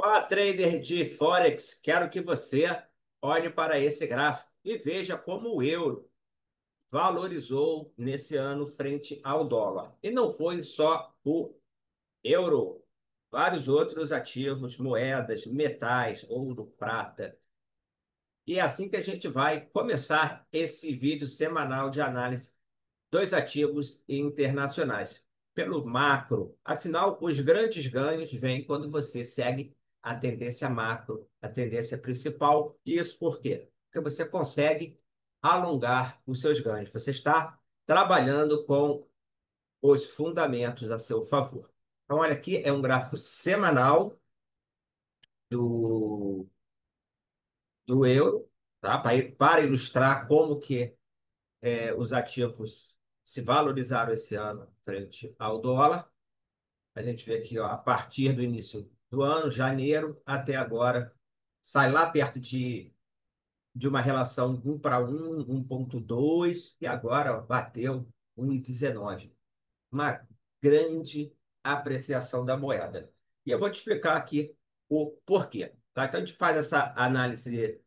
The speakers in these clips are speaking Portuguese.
Olá, trader de Forex, quero que você olhe para esse gráfico e veja como o euro valorizou nesse ano frente ao dólar. E não foi só o euro, vários outros ativos, moedas, metais, ouro, prata. E é assim que a gente vai começar esse vídeo semanal de análise dos ativos internacionais, pelo macro. Afinal, os grandes ganhos vêm quando você segue a tendência macro, a tendência principal. E isso por quê? Porque você consegue alongar os seus ganhos. Você está trabalhando com os fundamentos a seu favor. Então, olha aqui, é um gráfico semanal do, do euro, tá? Para ilustrar como que os ativos se valorizaram esse ano frente ao dólar. A gente vê aqui, ó, a partir do início do ano, janeiro, até agora, sai lá perto de uma relação 1 para 1, 1,2, e agora ó, bateu 1,19. Uma grande apreciação da moeda. E eu vou te explicar aqui o porquê. Tá? Então, a gente faz essa análise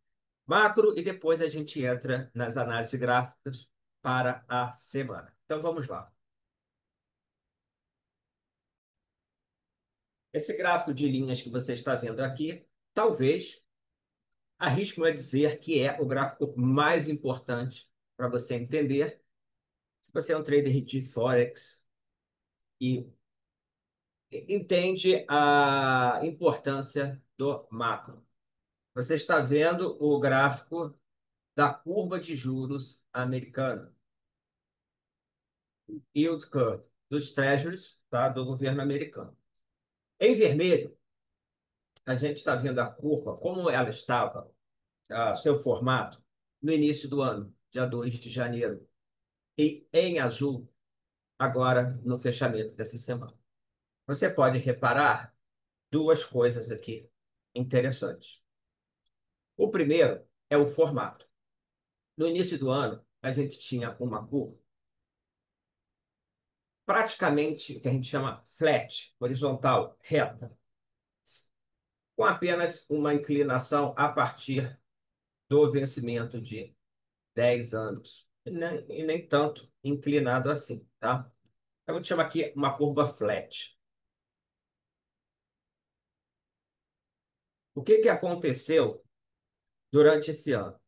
macro e depois a gente entra nas análises gráficas para a semana. Então, vamos lá. Esse gráfico de linhas que você está vendo aqui, talvez arrisco a dizer que é o gráfico mais importante para você entender se você é um trader de Forex e entende a importância do macro. Você está vendo o gráfico da curva de juros americana, yield curve, dos treasuries, tá, do governo americano. Em vermelho, a gente está vendo a curva, como ela estava, seu formato, no início do ano, dia 2 de janeiro. E em azul, agora no fechamento dessa semana. Você pode reparar duas coisas aqui interessantes. O primeiro é o formato. No início do ano, a gente tinha uma curva praticamente o que a gente chama flat, horizontal, reta, com apenas uma inclinação a partir do vencimento de 10 anos. E nem tanto inclinado assim, tá? Então, a gente chama aqui uma curva flat. O que que aconteceu durante esse ano?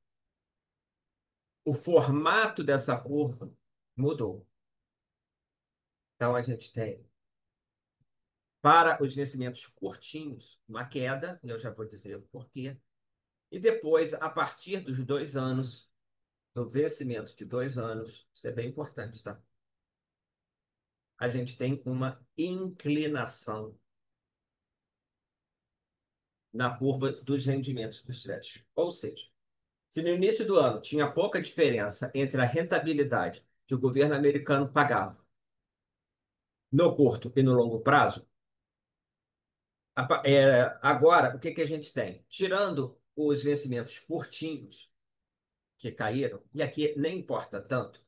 O formato dessa curva mudou. Então, a gente tem, para os vencimentos curtinhos, uma queda, e eu já vou dizer o porquê. E depois, a partir dos 2 anos, do vencimento de 2 anos, isso é bem importante, tá? A gente tem uma inclinação na curva dos rendimentos dos créditos. Ou seja, se no início do ano tinha pouca diferença entre a rentabilidade que o governo americano pagava no curto e no longo prazo, agora, o que que a gente tem? Tirando os vencimentos curtinhos que caíram, e aqui nem importa tanto,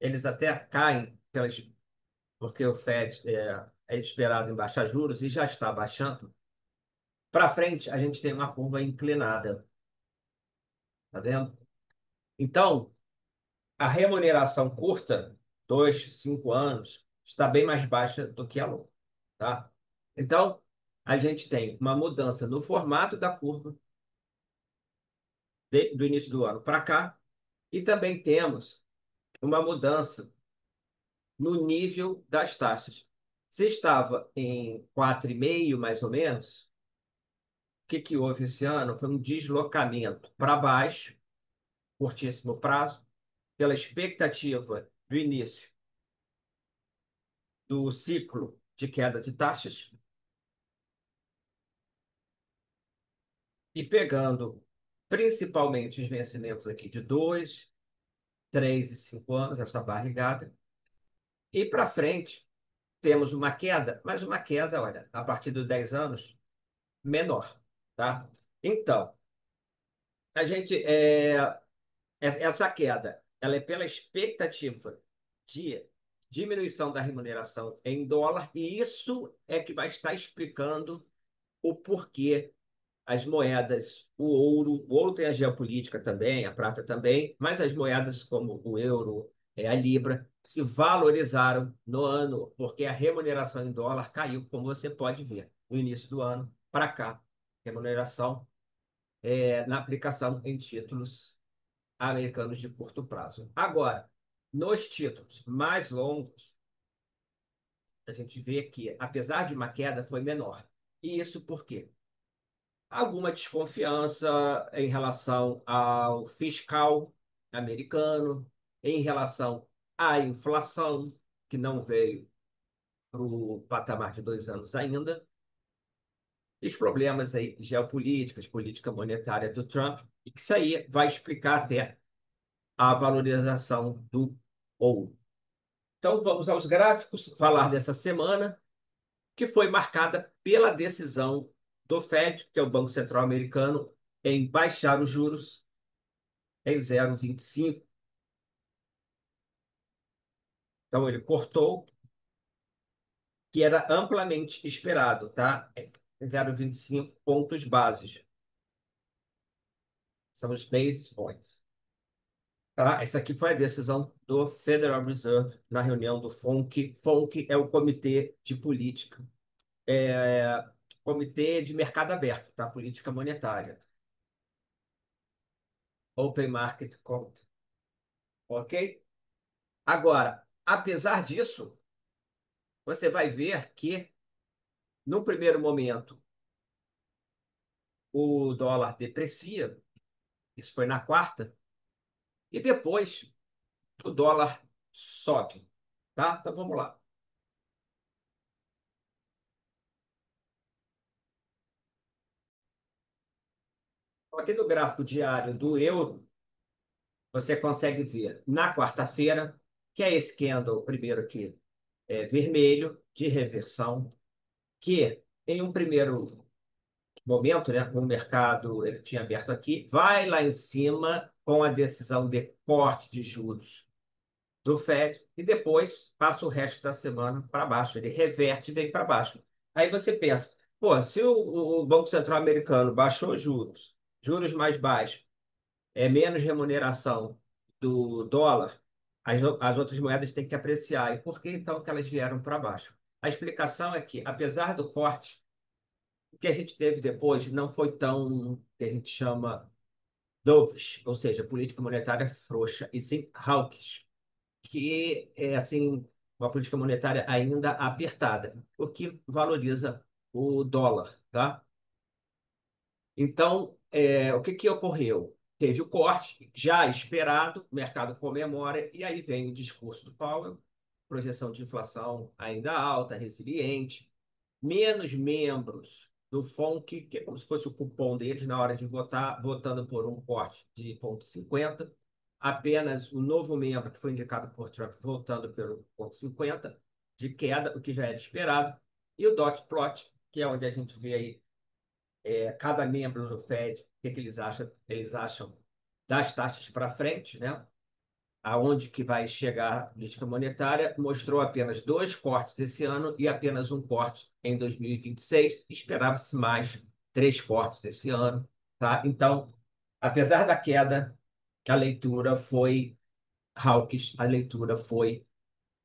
eles até caem porque o Fed é esperado em baixar juros e já está baixando. Para frente, a gente tem uma curva inclinada, tá vendo? Então, a remuneração curta, 2, 5 anos, está bem mais baixa do que a longa, tá? Então, a gente tem uma mudança no formato da curva do início do ano para cá, e também temos uma mudança no nível das taxas. Se estava em 4,5 mais ou menos, o que que houve esse ano? Foi um deslocamento para baixo, curtíssimo prazo, pela expectativa do início do ciclo de queda de taxas e pegando principalmente os vencimentos aqui de 2, 3 e 5 anos, essa barrigada, e para frente temos uma queda, mas uma queda, olha, a partir dos 10 anos, menor, tá? Então, a gente, essa queda, ela é pela expectativa de diminuição da remuneração em dólar, e isso é que vai estar explicando o porquê as moedas, o ouro tem a geopolítica também, a prata também, mas as moedas como o euro, a libra, se valorizaram no ano, porque a remuneração em dólar caiu, como você pode ver, no início do ano para cá. Remuneração na aplicação em títulos americanos de curto prazo. Agora, nos títulos mais longos, a gente vê que, apesar de uma queda, foi menor. E isso por quê? Alguma desconfiança em relação ao fiscal americano, em relação à inflação, que não veio para o patamar de 2 anos ainda, e os problemas aí geopolíticos, política monetária do Trump, e que isso aí vai explicar até a valorização do ouro. Então, vamos aos gráficos, falar dessa semana, que foi marcada pela decisão do Fed, que é o Banco Central Americano, em baixar os juros em 0,25. Então, ele cortou, que era amplamente esperado, tá? Em 0,25 pontos bases. São os base points. Tá? Essa aqui foi a decisão do Federal Reserve na reunião do FONC. FONC é o Comitê de Política, Comitê de Mercado Aberto, tá? Política Monetária. Open Market Committee. Ok? Agora, apesar disso, você vai ver que, no primeiro momento, o dólar deprecia, isso foi na quarta, e depois o dólar sobe. Tá? Então vamos lá. Aqui no gráfico diário do euro, você consegue ver na quarta-feira, que é esse candle primeiro aqui, vermelho, de reversão, que em um primeiro momento, né, o mercado ele tinha aberto aqui, vai lá em cima com a decisão de corte de juros do Fed e depois passa o resto da semana para baixo. Ele reverte e vem para baixo. Aí você pensa, pô, se o Banco Central americano baixou juros, juros mais baixos, menos remuneração do dólar, as outras moedas têm que apreciar. E por que então que elas vieram para baixo? A explicação é que, apesar do corte, o que a gente teve depois não foi tão, que a gente chama dovish, ou seja, política monetária frouxa, e sim hawkish, que é assim uma política monetária ainda apertada, o que valoriza o dólar, tá? Então, o que que ocorreu? Teve o corte já esperado, o mercado comemora, e aí vem o discurso do Powell, projeção de inflação ainda alta, resiliente, menos membros do FONC, que é como se fosse o cupom deles na hora de votar, votando por um corte de 0,50. Apenas o novo membro que foi indicado por Trump votando pelo 0,50 de queda, o que já era esperado. E o dot plot, que é onde a gente vê aí cada membro do Fed, o que, que eles acham das taxas para frente, né? Aonde que vai chegar a política monetária, mostrou apenas dois cortes esse ano e apenas um corte em 2026. Esperava-se mais três cortes esse ano, tá? Então, apesar da queda, a leitura foi hawkish, a leitura foi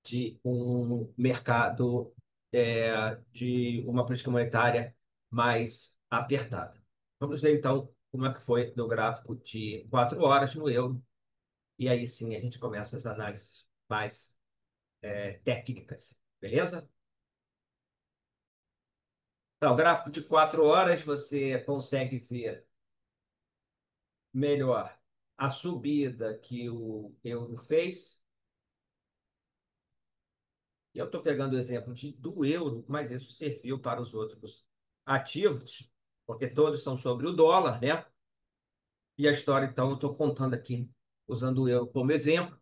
de um mercado, de uma política monetária mais apertada. Vamos ver então como é que foi no gráfico de 4 horas no euro. E aí sim a gente começa as análises mais técnicas, beleza? Então, gráfico de 4 horas você consegue ver melhor a subida que o euro fez. Eu estou pegando o exemplo do euro, mas isso serviu para os outros ativos, porque todos são sobre o dólar, né? E a história, então, eu estou contando aqui, usando o euro como exemplo.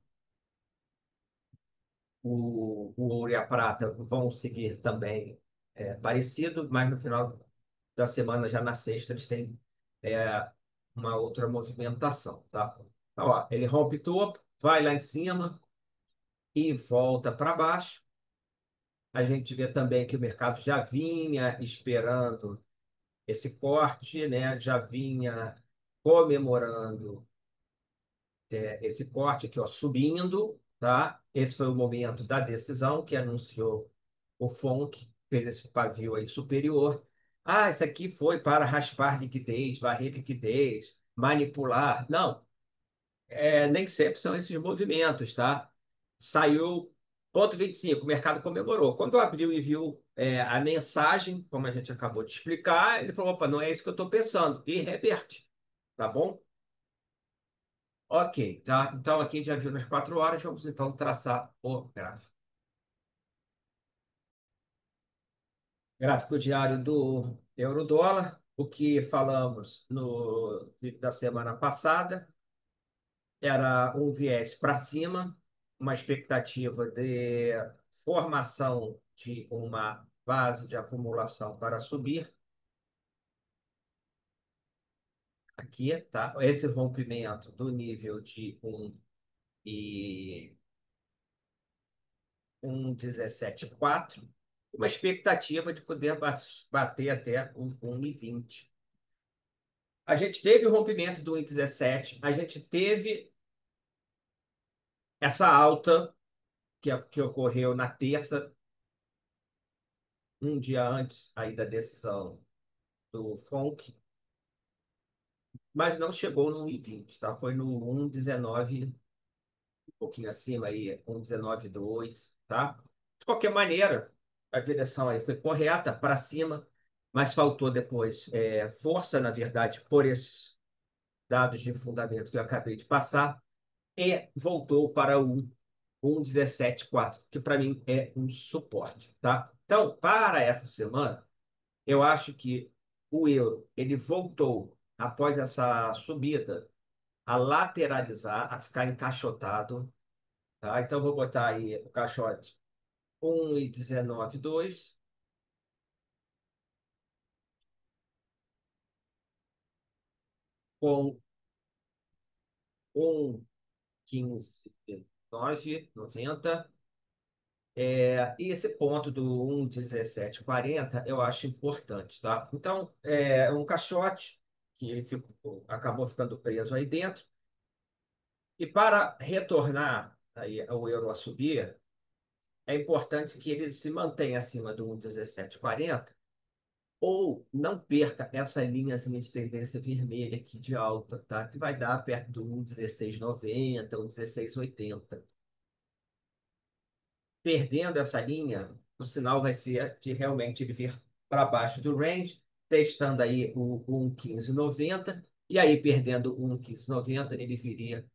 O ouro e a prata vão seguir também parecido, mas no final da semana, já na sexta, eles têm é, uma outra movimentação, tá? Então, ó, ele rompe topo, vai lá em cima e volta para baixo. A gente vê também que o mercado já vinha esperando esse corte, né, já vinha comemorando esse corte aqui, ó, subindo, tá? Esse foi o momento da decisão que anunciou o FONC, fez esse pavio aí superior. Ah, isso aqui foi para raspar liquidez, varrer liquidez, manipular. Não, nem sempre são esses movimentos, tá? Saiu ponto 25, o mercado comemorou. Quando abriu e viu a mensagem, como a gente acabou de explicar, ele falou: opa, não é isso que eu estou pensando, e reverte, tá bom? Ok, tá? Então aqui já viu nas 4 horas, vamos então traçar o gráfico. Gráfico diário do euro-dólar, o que falamos no da semana passada era um viés para cima, uma expectativa de formação de uma base de acumulação para subir. Aqui, tá? Esse rompimento do nível de 1,174, uma expectativa de poder bater até o 1,20. A gente teve o rompimento do 1,17, a gente teve essa alta que ocorreu na terça, um dia antes aí da decisão do FONC, mas não chegou no 1,20, tá? Foi no 1,19, um pouquinho acima aí, 1,19,2, tá? De qualquer maneira, a direção aí foi correta, para cima, mas faltou depois força, na verdade, por esses dados de fundamento que eu acabei de passar, e voltou para o 1,17,4, que para mim é um suporte, tá? Então, para essa semana, eu acho que o euro ele voltou após essa subida a lateralizar, a ficar encaixotado, tá? Então, vou botar aí o caixote 1,19,2 com 1,15,990. E esse ponto do 1,1740 eu acho importante, tá? Então, é um caixote que ele acabou ficando preso aí dentro. E para retornar aí o euro a subir, é importante que ele se mantenha acima do 1,1740 ou não perca essa linhazinha de tendência vermelha aqui de alta, tá? Que vai dar perto do 1,1690, 1,1680. Perdendo essa linha, o sinal vai ser de realmente ele vir para baixo do range, testando aí o 1,1590, e aí perdendo o 1,1590, ele viria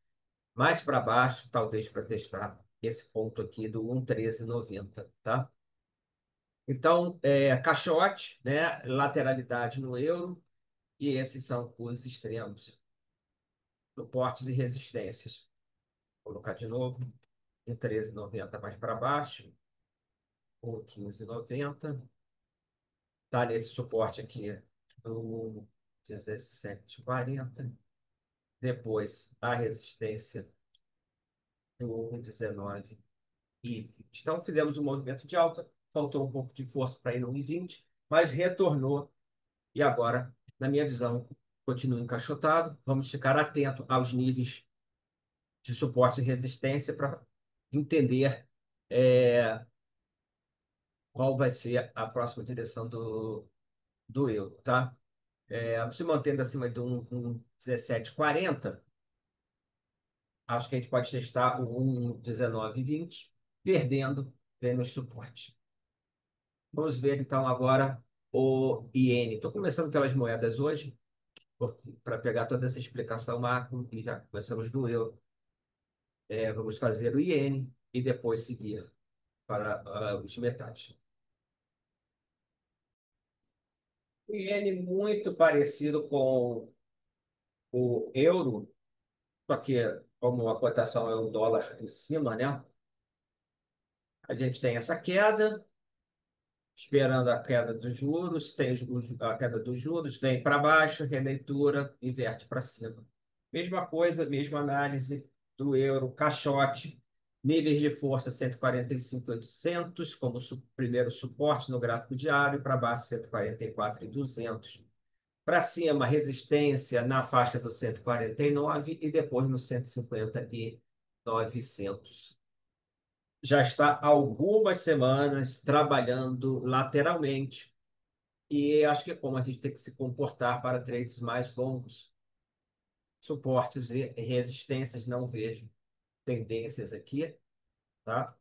mais para baixo, talvez para testar esse ponto aqui do 1,1390, tá? Então, caixote, né? Lateralidade no euro, e esses são os extremos, suportes e resistências. Vou colocar de novo, 1,1390 mais para baixo, 1,1590. Tá nesse suporte aqui do 17,40. Depois a resistência do 1,19 e 20. Então fizemos um movimento de alta, faltou um pouco de força para ir no 1,20, mas retornou e agora, na minha visão, continua encaixotado. Vamos ficar atento aos níveis de suporte e resistência para entender é, qual vai ser a próxima direção do euro, tá? Se mantendo acima de um 17,40, acho que a gente pode testar o 1,19,20, perdendo menos suporte. Vamos ver então agora o iene. Estou começando pelas moedas hoje, para pegar toda essa explicação macro, e já começamos do euro. Vamos fazer o iene e depois seguir para os metais. O iene muito parecido com o euro, só que como a cotação é um dólar em cima, né? A gente tem essa queda, esperando a queda dos juros, tem a queda dos juros, vem para baixo, releitura, inverte para cima. Mesma coisa, mesma análise do euro, caixote, níveis de força 145,800 como primeiro suporte no gráfico diário, para baixo 144,200 Para cima, resistência na faixa do 149 e depois no 150 e 900. Já está há algumas semanas trabalhando lateralmente e acho que é como a gente tem que se comportar para trades mais longos. Suportes e resistências, não vejo tendências aqui, tá?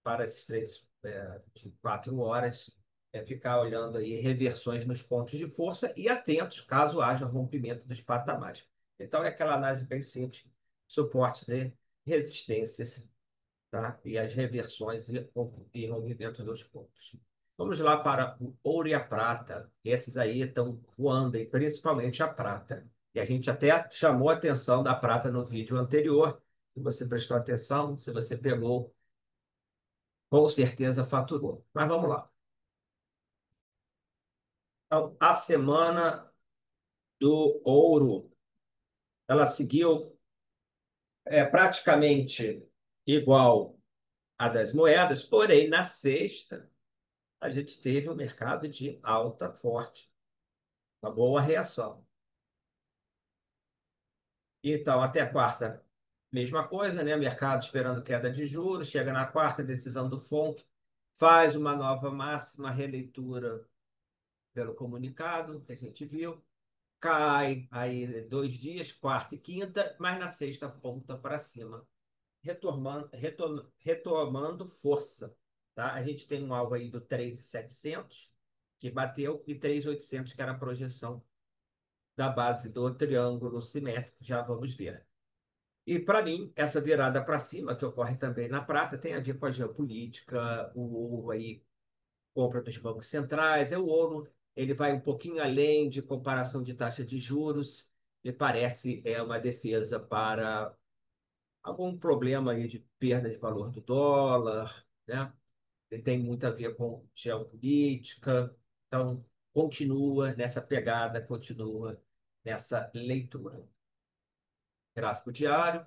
Para esses trades de 4 horas, ficar olhando aí reversões nos pontos de força e atentos caso haja rompimento dos patamares. Então, é aquela análise bem simples, suportes e resistências, tá? E as reversões e rompimento dos pontos. Vamos lá para o ouro e a prata. Esses aí estão voando, e principalmente a prata. E a gente até chamou a atenção da prata no vídeo anterior. Se você prestou atenção, se você pegou, com certeza faturou. Mas vamos lá. Então, a semana do ouro, ela seguiu praticamente igual à das moedas, porém, na sexta, a gente teve um mercado de alta forte, uma boa reação. Então, até a quarta, mesma coisa, né? Mercado esperando queda de juros, chega na quarta, decisão do FONC, faz uma nova máxima, releitura pelo comunicado que a gente viu, cai aí 2 dias, quarta e quinta, mas na sexta ponta para cima, retomando força. Tá? A gente tem um alvo aí do 3.700, que bateu, e 3.800, que era a projeção da base do triângulo simétrico, já vamos ver. E, para mim, essa virada para cima, que ocorre também na prata, tem a ver com a geopolítica, o ouro aí, compra dos bancos centrais, é o ouro, ele vai um pouquinho além de comparação de taxa de juros, me parece uma defesa para algum problema aí de perda de valor do dólar, né? Ele tem muito a ver com geopolítica, então continua nessa pegada, continua nessa leitura. Gráfico diário,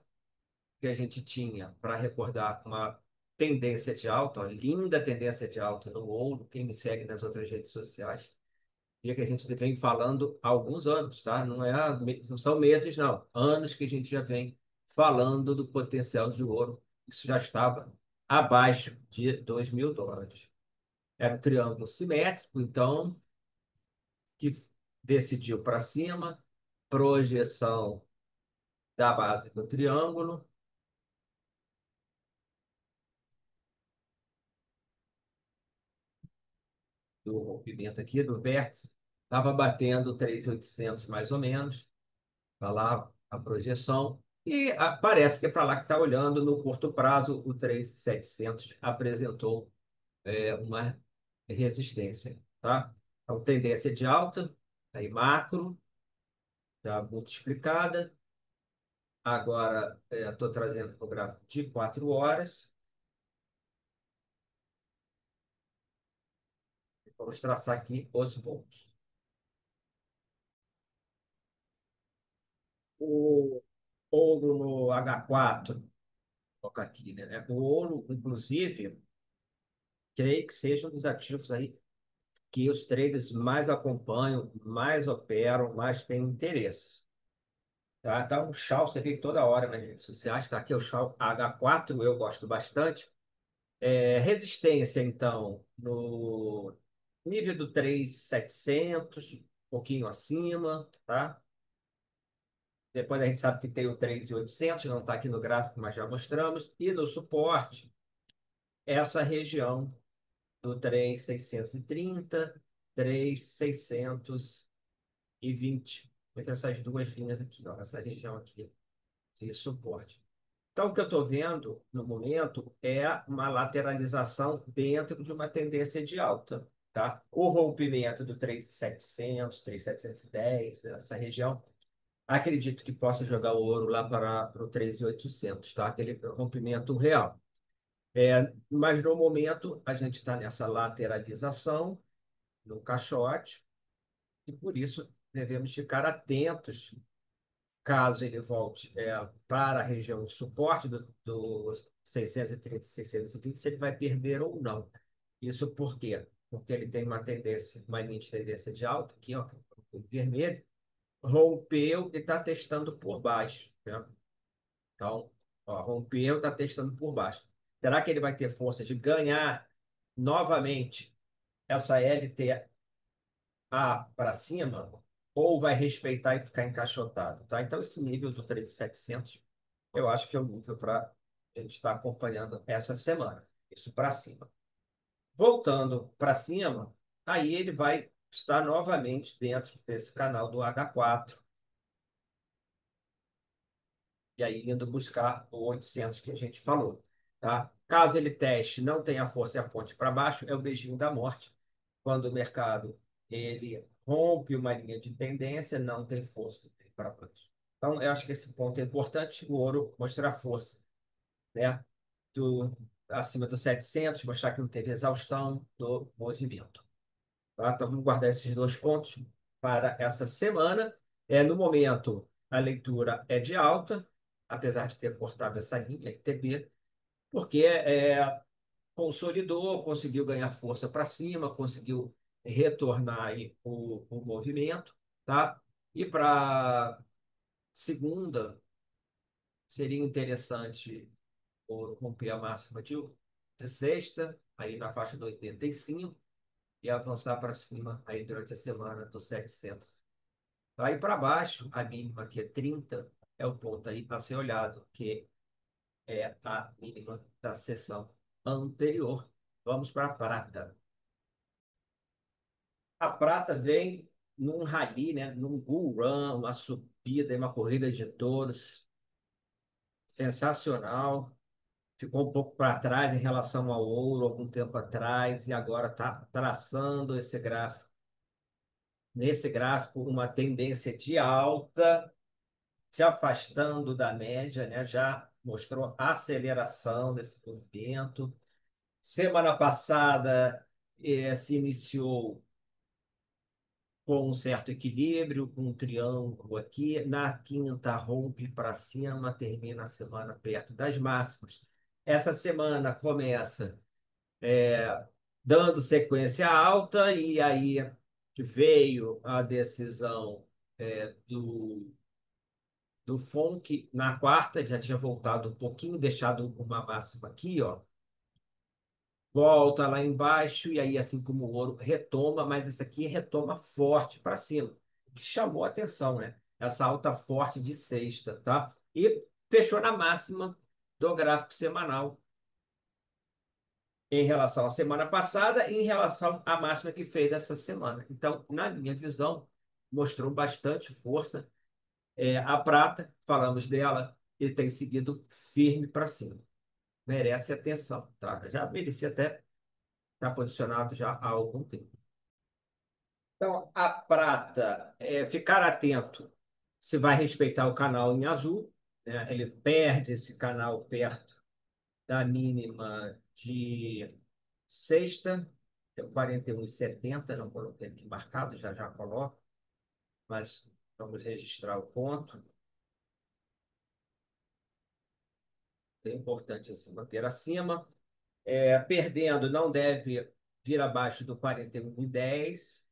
que a gente tinha, para recordar, uma tendência de alta, uma linda tendência de alta no ouro, quem me segue nas outras redes sociais, e que a gente vem falando há alguns anos, tá? Não são meses, não. Anos que a gente já vem falando do potencial de ouro. Isso já estava abaixo de US$ 2.000. Era um triângulo simétrico, então, que decidiu para cima, projeção da base do triângulo, do rompimento aqui, do vértice, estava batendo 3.800 mais ou menos, para lá a projeção, e parece que é para lá que está olhando no curto prazo, o 3.700 apresentou uma resistência, tá? Então, tendência de alta, aí macro, já muito explicada. Agora, estou trazendo para o gráfico de 4 horas. Vamos traçar aqui os pontos. O ouro no H4, vou colocar aqui, né? O ouro, inclusive, creio que seja um dos ativos aí que os traders mais acompanham, mais operam, mais têm interesse. Tá? Tá um Shao, você vê toda hora nas redes sociais, tá aqui o Shao H4, eu gosto bastante. Resistência, então, no nível do 3.700, um pouquinho acima, tá? Depois a gente sabe que tem o 3.800, não está aqui no gráfico, mas já mostramos. E no suporte, essa região do 3.630, 3.620. Entre essas duas linhas aqui, ó, essa região aqui de suporte. Então, o que eu estou vendo no momento é uma lateralização dentro de uma tendência de alta. Tá? O rompimento do 3.700, 3.710, essa região, acredito que possa jogar o ouro lá para o 3.800, tá? Aquele rompimento real. Mas no momento a gente está nessa lateralização, no caixote, e por isso devemos ficar atentos caso ele volte para a região de suporte do 630 e 620, se ele vai perder ou não. Isso por quê? Porque ele tem uma tendência, uma linha de tendência de alta aqui, ó, o vermelho, rompeu e está testando por baixo, né? Então, ó, rompeu, está testando por baixo. Será que ele vai ter força de ganhar novamente essa LTA para cima? Ou vai respeitar e ficar encaixotado? Tá? Então, esse nível do 3.700, eu acho que é o nível para a gente estar acompanhando essa semana. Isso para cima. Voltando para cima, aí ele vai estar novamente dentro desse canal do H4. E aí indo buscar o 800 que a gente falou, tá? Caso ele teste, não tenha força e aponte para baixo, é o beijinho da morte. Quando o mercado ele rompe uma linha de tendência, não tem força para baixo. Então, eu acho que esse ponto é importante, o ouro mostrar força, né? Do, acima dos 700, mostrar que não teve exaustão do movimento. Tá? Então, vamos guardar esses dois pontos para essa semana. No momento, a leitura é de alta, apesar de ter cortado essa linha TB, porque consolidou, conseguiu ganhar força para cima, conseguiu retornar aí o movimento. Tá? E para segunda, seria interessante romper a máxima de sexta, aí na faixa do 85, e avançar para cima aí durante a semana dos 700. Aí para baixo, a mínima que é 30, é o ponto aí a ser olhado, que é a mínima da sessão anterior. Vamos para a prata. A prata vem num rally, né? Num bull run, uma subida, uma corrida de touros sensacional. Ficou um pouco para trás em relação ao ouro algum tempo atrás e agora está traçando esse gráfico. Nesse gráfico, uma tendência de alta, se afastando da média, né? Já mostrou aceleração desse movimento. Semana passada, se iniciou com um certo equilíbrio, com um triângulo aqui. Na quinta, rompe para cima, termina a semana perto das máximas. Essa semana começa dando sequência alta, e aí veio a decisão do FONC na quarta, já tinha voltado um pouquinho, deixado uma máxima aqui, ó. Volta lá embaixo, e aí, assim como o ouro, retoma, mas esse aqui retoma forte para cima, que chamou a atenção, né? Essa alta forte de sexta, tá? E fechou na máxima do gráfico semanal em relação à semana passada e em relação à máxima que fez essa semana. Então, na minha visão, mostrou bastante força. A prata, falamos dela, e tem seguido firme para cima. Merece atenção, tá? Já merecia até estar posicionado já há algum tempo. Então, a prata, ficar atento se vai respeitar o canal em azul, né? Ele perde esse canal perto da mínima de sexta, que é o 41,70, não coloquei aqui marcado, já já coloco, mas vamos registrar o ponto. É importante assim, manter acima. Perdendo, não deve vir abaixo do 41,10,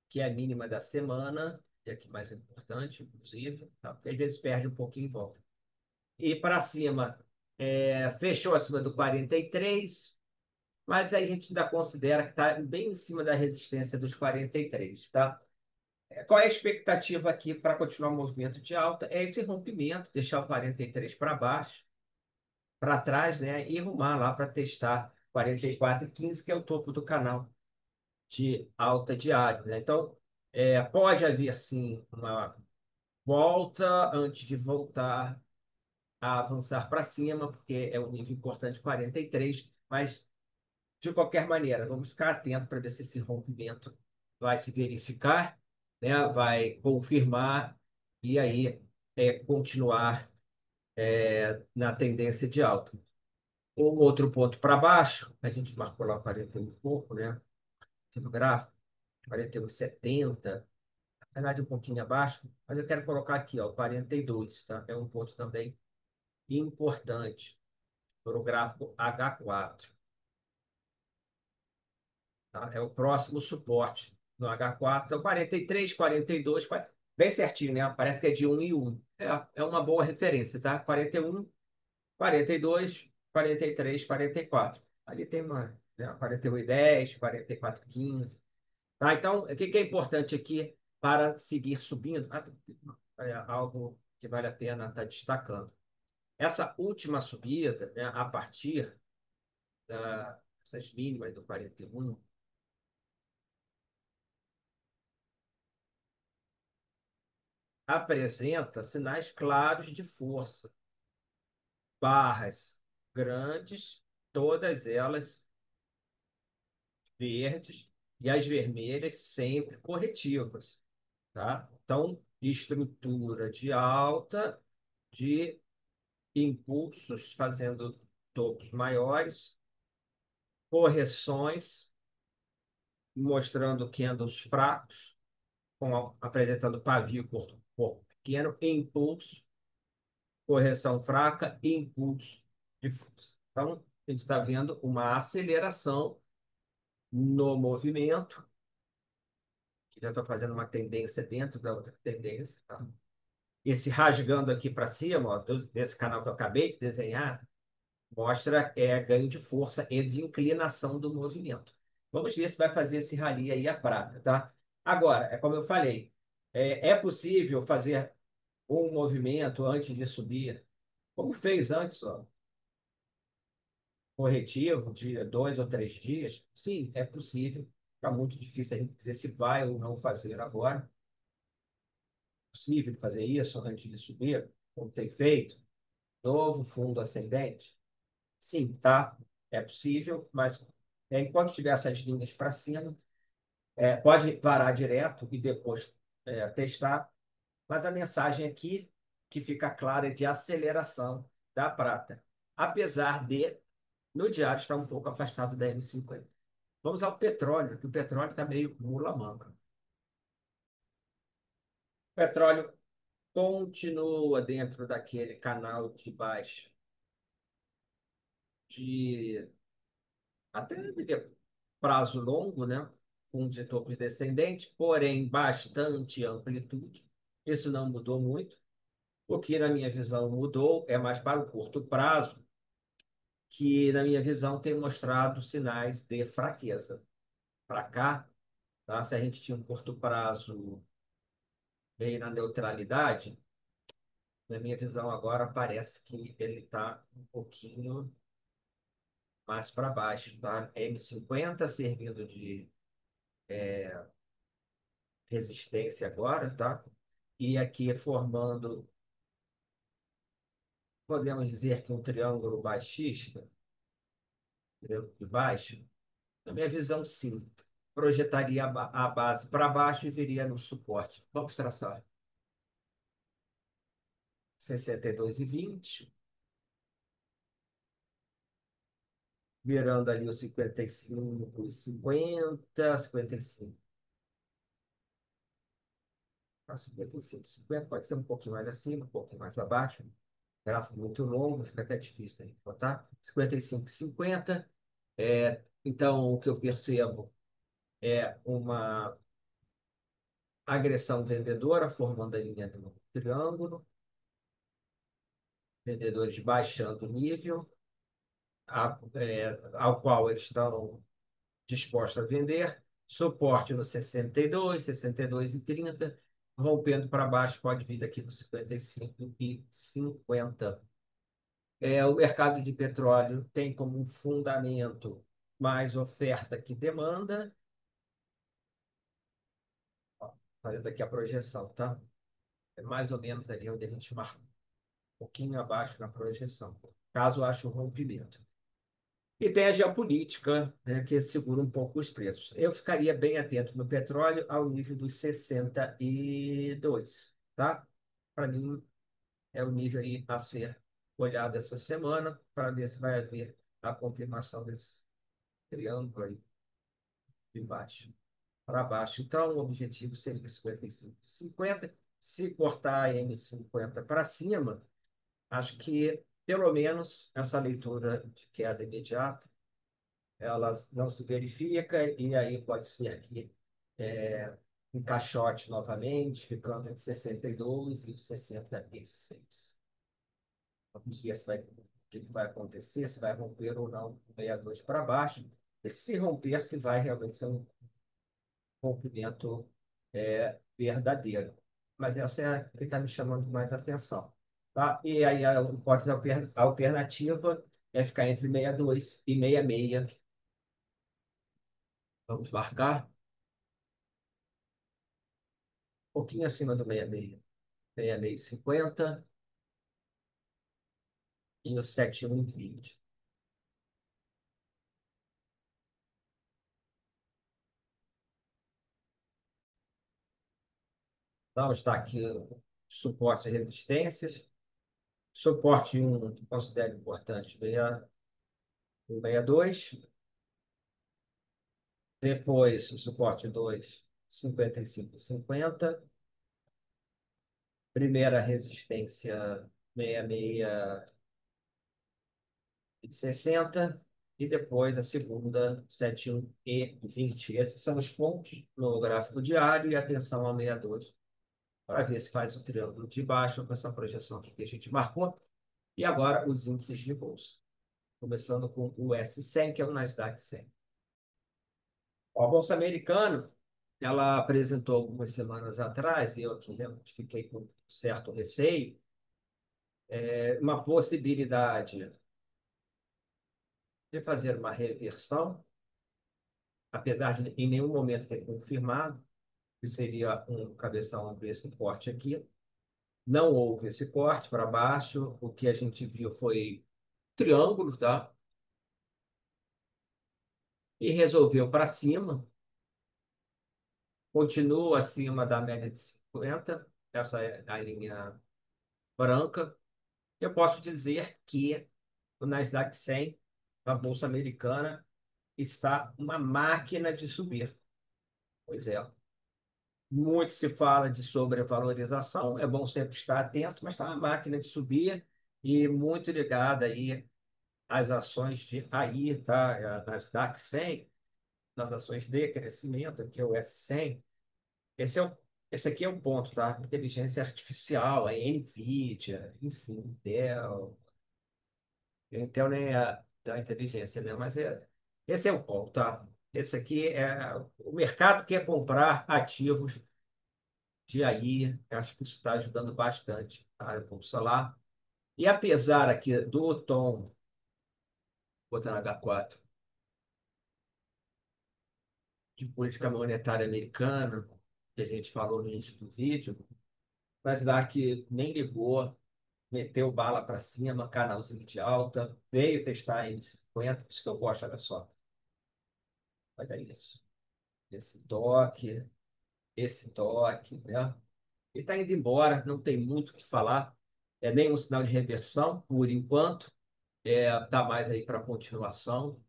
que é a mínima da semana, que é a que mais importante, inclusive, tá? Porque às vezes perde um pouquinho em volta. E para cima, fechou acima do 43, mas aí a gente ainda considera que está bem em cima da resistência dos 43, tá? Qual é a expectativa aqui para continuar o movimento de alta? É esse rompimento, deixar o 43 para baixo, para trás, né? E rumar lá para testar 44,15, que é o topo do canal de alta diária, né? Então, pode haver sim uma volta antes de voltar a avançar para cima, porque é um nível importante 43, mas de qualquer maneira, vamos ficar atentos para ver se esse rompimento vai se verificar, né? Vai confirmar e aí continuar na tendência de alta. Um outro ponto para baixo, a gente marcou lá 41 e pouco, né? Aqui no gráfico, 41,70, na verdade um pouquinho abaixo, mas eu quero colocar aqui, ó, 42, tá? É um ponto também importante para o gráfico H4, tá? É o próximo suporte. no H4. Então, 43, 42, bem certinho, né? Parece que é de um em um. É uma boa referência, tá? 41, 42, 43, 44. Ali tem uma, né? 41 e 10, 44 e 15. Tá? Então, o que que é importante aqui para seguir subindo? É algo que vale a pena estar destacando. Essa última subida, né, a partir dessas mínimas do 41, apresenta sinais claros de força. Barras grandes, todas elas verdes, e as vermelhas sempre corretivas. Tá? Então, estrutura de alta, de impulsos fazendo topos maiores, correções mostrando candles fracos, apresentando pavio corpo pequeno, impulso, correção fraca, impulso de força. Então, a gente está vendo uma aceleração no movimento, que já estou fazendo uma tendência dentro da outra tendência. Tá? Esse rasgando aqui para cima, ó, desse canal que eu acabei de desenhar, mostra ganho de força e de inclinação do movimento. Vamos ver se vai fazer esse rally aí a prata, tá? Agora, é como eu falei, é possível fazer um movimento antes de subir, como fez antes, ó, corretivo de 2 ou 3 dias? Sim, é possível. Está muito difícil a gente dizer se vai ou não fazer agora. É possível fazer isso antes de subir, como tem feito. Novo fundo ascendente? Sim, tá. É possível, mas enquanto tiver essas linhas para cima, pode varar direto e depois testar. Mas a mensagem aqui que fica clara é de aceleração da prata, apesar de no diário estar um pouco afastado da M50. Vamos ao petróleo, que o petróleo está meio mula-manca. O petróleo continua dentro daquele canal de baixa de até de prazo longo, né? Com de topos descendentes, porém bastante amplitude. Isso não mudou muito. O que, na minha visão, mudou é mais para o curto prazo, que, na minha visão, tem mostrado sinais de fraqueza. Para cá, tá? Se a gente tinha um curto prazo bem na neutralidade, na minha visão agora parece que ele está um pouquinho mais para baixo, tá? M50 servindo de resistência agora, tá? E aqui formando, podemos dizer que um triângulo baixista, triângulo de baixo, na minha visão, sim. Projetaria a base para baixo e viria no suporte. Vamos traçar 62,20, virando ali o 55, 50, 55. 55, 50 pode ser um pouquinho mais acima, um pouquinho mais abaixo. Gráfico muito longo, fica até difícil de botar. 55, 50. Então, o que eu percebo é uma agressão vendedora, formando a linha do triângulo, vendedores baixando o nível, ao qual eles estão dispostos a vender, suporte no 62, 62,30, rompendo para baixo, pode vir aqui no 55 e 50. O mercado de petróleo tem como um fundamento mais oferta que demanda. Fazendo aqui a projeção, tá? É mais ou menos ali onde a gente marca, um pouquinho abaixo na projeção, caso ache um rompimento. E tem a geopolítica, né, que segura um pouco os preços. Eu ficaria bem atento no petróleo ao nível dos 62, tá? Para mim, é o nível aí a ser olhado essa semana, para ver se vai haver a confirmação desse triângulo aí de baixo para baixo. Então, o objetivo seria 55, 50. Se cortar a M50 para cima, acho que, pelo menos, essa leitura de queda imediata, ela não se verifica, e aí pode ser que em caixote novamente, ficando entre 62 e 66. Vamos ver se vai, o que vai acontecer, se vai romper ou não o 62 para baixo. E se romper, se vai realmente ser um rompimento verdadeiro. Mas essa é a que está me chamando mais atenção. Tá? E aí a hipótese alternativa é ficar entre 62 e 66. Vamos marcar um pouquinho acima do 66. 66,50 e o 71,20. Então, está aqui suportes e resistências. Suporte um que considero importante, o 62. Depois, o suporte 2, 55,50. Primeira resistência, 66,60. E depois a segunda, 71,20. Esses são os pontos no gráfico diário e atenção ao 62, para ver se faz o triângulo de baixo com essa projeção aqui que a gente marcou. E agora os índices de bolsa, começando com o S100, que é o Nasdaq 100. A Bolsa Americana, ela apresentou algumas semanas atrás, e eu aqui realmente fiquei com certo receio, uma possibilidade de fazer uma reversão, apesar de em nenhum momento ter confirmado que seria um cabeção desse corte aqui. Não houve esse corte para baixo, o que a gente viu foi triângulo, tá? E resolveu para cima, continua acima da média de 50, essa é a linha branca. Eu posso dizer que o Nasdaq 100, a Bolsa Americana, está uma máquina de subir. Pois é. Muito se fala de sobrevalorização, é bom sempre estar atento, mas está uma máquina de subir e muito ligada aí às ações de aí, tá? A Nasdaq 100, nas ações de crescimento, que é o S100. Esse, é o, esse aqui é o ponto, tá? Inteligência artificial, a NVIDIA, enfim, Intel nem é da inteligência, né? Mas esse é o ponto, tá? Esse aqui é o mercado quer comprar ativos de aí. Acho que isso está ajudando bastante a bolsa lá. E apesar aqui do tom, botando H4, de política monetária americana, que a gente falou no início do vídeo, mas dá que nem ligou, meteu bala para cima, canalzinho de alta, veio testar a M50, isso que eu gosto, olha só. Olha isso. Esse toque, esse toque, né? Ele está indo embora, não tem muito o que falar. É nenhum sinal de reversão, por enquanto. Tá mais aí para continuação.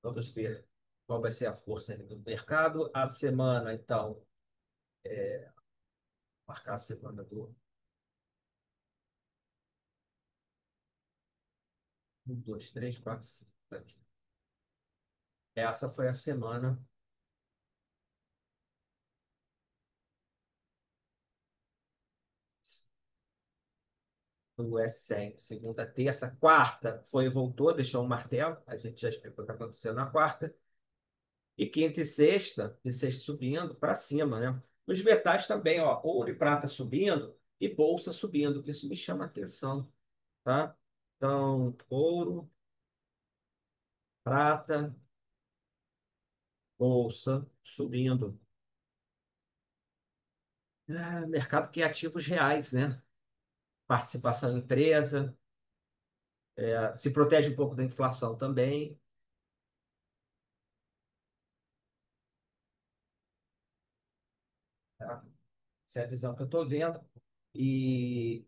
Vamos ver qual vai ser a força aí do mercado. A semana, então, marcar a semana do 1, 2, 3, 4, 5. Aqui. Essa foi a semana do S100. Segunda, terça, quarta foi e voltou, deixou um martelo. A gente já explicou o que aconteceu na quarta. E quinta e sexta subindo para cima, né? Os metais também, ó, ouro e prata subindo e bolsa subindo. Isso me chama a atenção, tá? Então, ouro, prata, bolsa subindo. Mercado que é ativos reais, né? Participação em empresa, se protege um pouco da inflação também. Tá? Essa é a visão que eu estou vendo. E,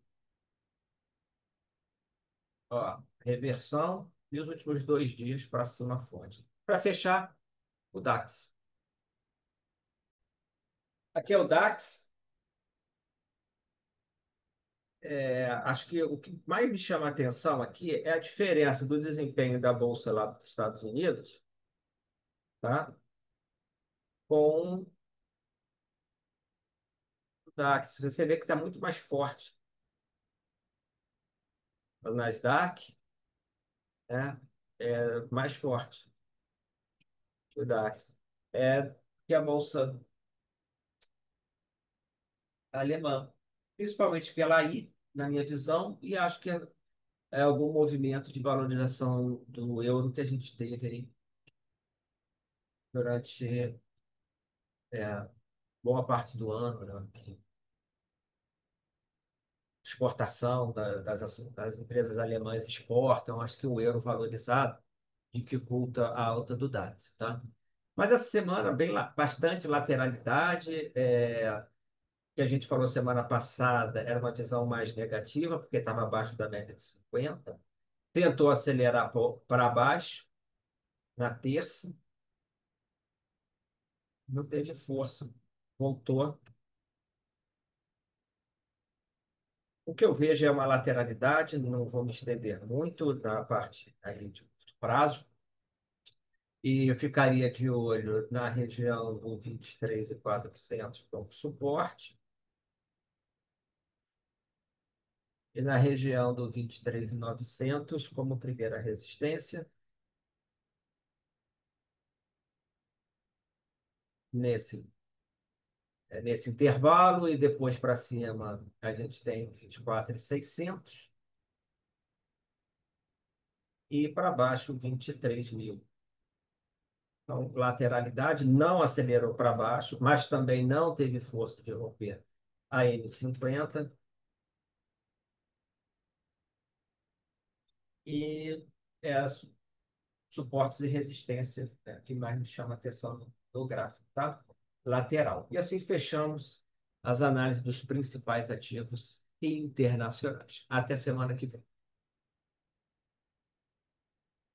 ó, reversão e os últimos 2 dias para cima forte. Para fechar, o DAX. Aqui é o DAX. Acho que o que mais me chama a atenção aqui é a diferença do desempenho da Bolsa lá dos Estados Unidos, tá? Com DAX, você vê que está muito mais forte. O Nasdaq é mais forte que o DAX. Que a bolsa alemã, principalmente pela aí, na minha visão, e acho que é algum movimento de valorização do euro que a gente teve aí durante boa parte do ano, né? Que exportação das empresas alemãs exportam, acho que o euro valorizado dificulta a alta do DAX, tá? Mas essa semana, bastante lateralidade, que a gente falou semana passada, era uma visão mais negativa, porque estava abaixo da média de 50, tentou acelerar para baixo na terça, não teve força, voltou. O que eu vejo é uma lateralidade, não vou me estender muito na parte aí de curto prazo, e eu ficaria de olho na região do 23,4% como suporte, e na região do 23,900 como primeira resistência. Nesse, nesse intervalo, e depois para cima a gente tem 24.600 e para baixo 23.000. Então, lateralidade não acelerou para baixo, mas também não teve força de romper a M50 e suportes e resistência, que mais me chama a atenção no gráfico, tá? Lateral. E assim fechamos as análises dos principais ativos internacionais. Até semana que vem.